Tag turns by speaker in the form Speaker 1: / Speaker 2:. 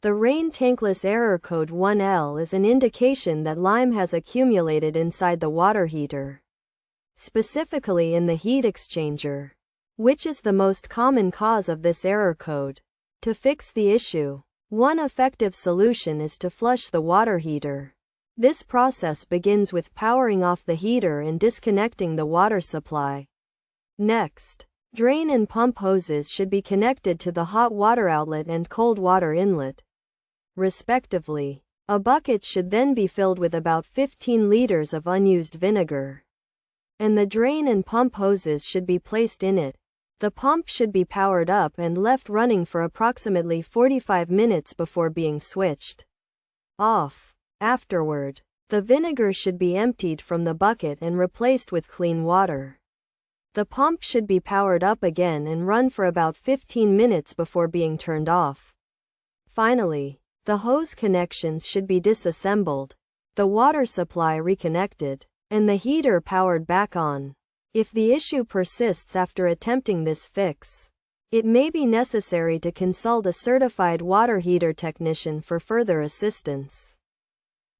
Speaker 1: The Rheem Tankless error code 1L is an indication that lime has accumulated inside the water heater, specifically in the heat exchanger, which is the most common cause of this error code. To fix the issue, one effective solution is to flush the water heater. This process begins with powering off the heater and disconnecting the water supply. Next, drain and pump hoses should be connected to the hot water outlet and cold water inlet, respectively. A bucket should then be filled with about 15 liters of unused vinegar, and the drain and pump hoses should be placed in it. The pump should be powered up and left running for approximately 45 minutes before being switched off. Afterward, the vinegar should be emptied from the bucket and replaced with clean water. The pump should be powered up again and run for about 15 minutes before being turned off. Finally, the hose connections should be disassembled, the water supply reconnected, and the heater powered back on. If the issue persists after attempting this fix, it may be necessary to consult a certified water heater technician for further assistance.